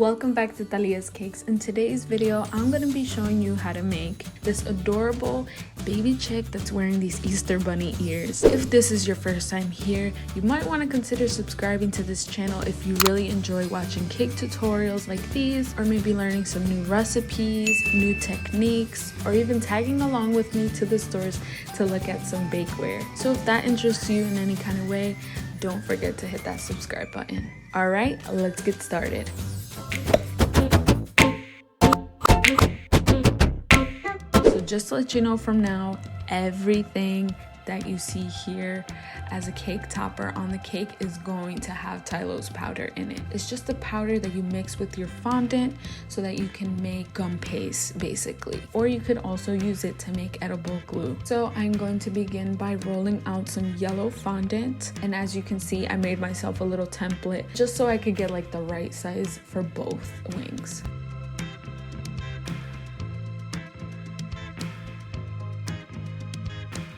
Welcome back to Thalias Cakes. In today's video, I'm going to be showing you how to make this adorable baby chick that's wearing these Easter bunny ears. If this is your first time here, you might want to consider subscribing to this channel if you really enjoy watching cake tutorials like these, or maybe learning some new recipes, new techniques, or even tagging along with me to the stores to look at some bakeware. So if that interests you in any kind of way, don't forget to hit that subscribe button. All right, let's get started. So just to let you know from now, everything that you see here as a cake topper on the cake is going to have Thalias powder in it. It's just a powder that you mix with your fondant so that you can make gum paste basically, or you could also use it to make edible glue. So I'm going to begin by rolling out some yellow fondant, and as you can see, I made myself a little template just so I could get like the right size for both wings.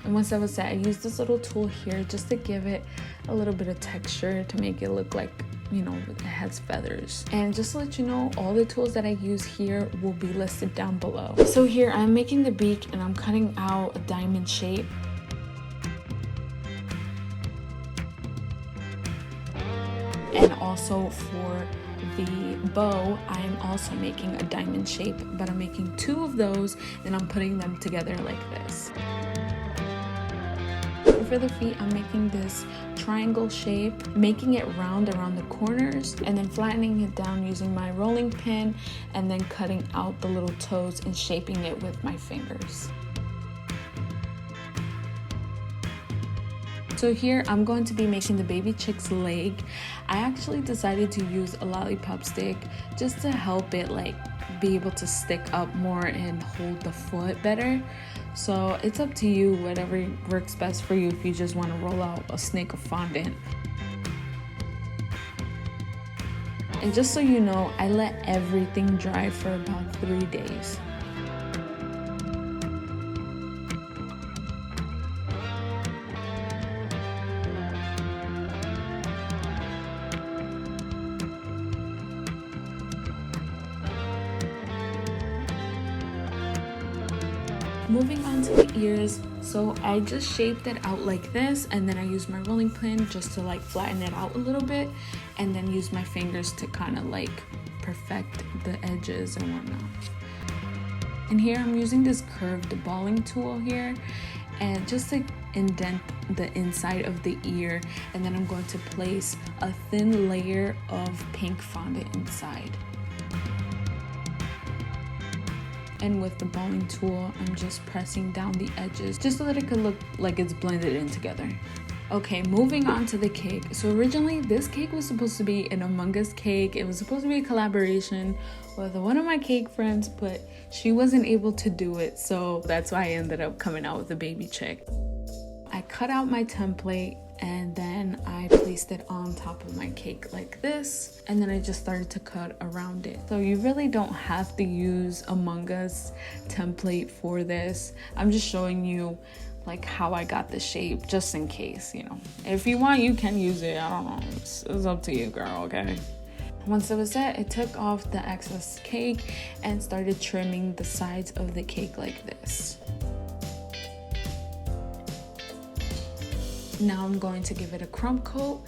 And once that was set, I used this little tool here just to give it a little bit of texture to make it look like, you know, it has feathers. And just to let you know, all the tools that I use here will be listed down below. So here I'm making the beak and I'm cutting out a diamond shape. And also for the bow, I'm also making a diamond shape, but I'm making two of those and I'm putting them together like this. For the feet, I'm making this triangle shape, making it round around the corners and then flattening it down using my rolling pin, and then cutting out the little toes and shaping it with my fingers. So here I'm going to be making the baby chick's leg. I actually decided to use a lollipop stick just to help it like be able to stick up more and hold the foot better. So it's up to you, whatever works best for you, if you just want to roll out a snake of fondant. And just so you know, I let everything dry for about 3 days. Moving on to the ears, so I just shaped it out like this, and then I used my rolling pin just to like flatten it out a little bit, and then use my fingers to kind of like perfect the edges and whatnot. And here I'm using this curved balling tool here, and just to indent the inside of the ear, and then I'm going to place a thin layer of pink fondant inside. And with the balling tool, I'm just pressing down the edges just so that it could look like it's blended in together. Okay, moving on to the cake. So originally this cake was supposed to be an Among Us cake. It was supposed to be a collaboration with one of my cake friends, but she wasn't able to do it. So that's why I ended up coming out with a baby chick. I cut out my template and then I placed it on top of my cake like this, and then I just started to cut around it. So you really don't have to use Among Us template for this. I'm just showing you like how I got the shape, just in case, you know. If you want, you can use it. I don't know, it's up to you, girl, okay? Once it was set, I took off the excess cake and started trimming the sides of the cake like this. Now I'm going to give it a crumb coat,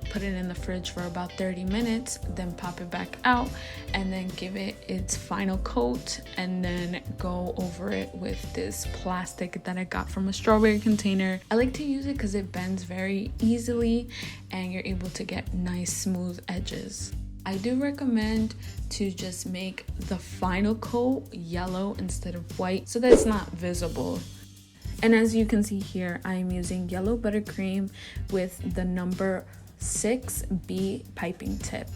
put it in the fridge for about 30 minutes, then pop it back out and then give it its final coat, and then go over it with this plastic that I got from a strawberry container. I like to use it because it bends very easily and you're able to get nice smooth edges. I do recommend to just make the final coat yellow instead of white so that it's not visible. And as you can see here, I'm using yellow buttercream with the number 6B piping tip.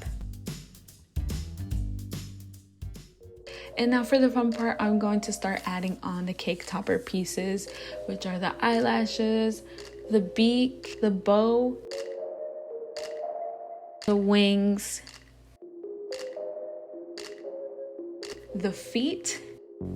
And now for the fun part, I'm going to start adding on the cake topper pieces, which are the eyelashes, the beak, the bow, the wings, the feet,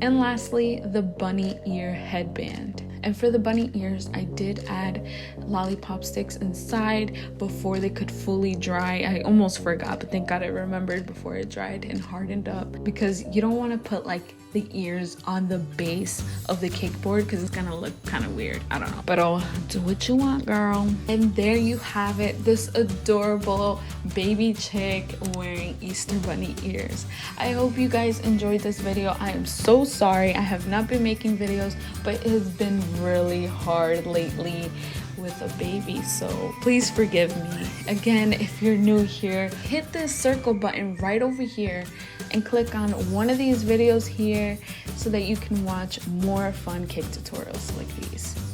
and lastly, the bunny ear headband. And for the bunny ears, I did add lollipop sticks inside before they could fully dry. I almost forgot, but thank God I remembered before it dried and hardened up, because you don't want to put like the ears on the base of the cake board because it's gonna look kind of weird. I don't know, but I'll do what you want, girl. And there you have it, this adorable baby chick wearing Easter bunny ears. I hope you guys enjoyed this video. I am so sorry I have not been making videos, but it has been really hard lately with a baby, so please forgive me. Again, if you're new here, hit this circle button right over here and click on one of these videos here so that you can watch more fun cake tutorials like these.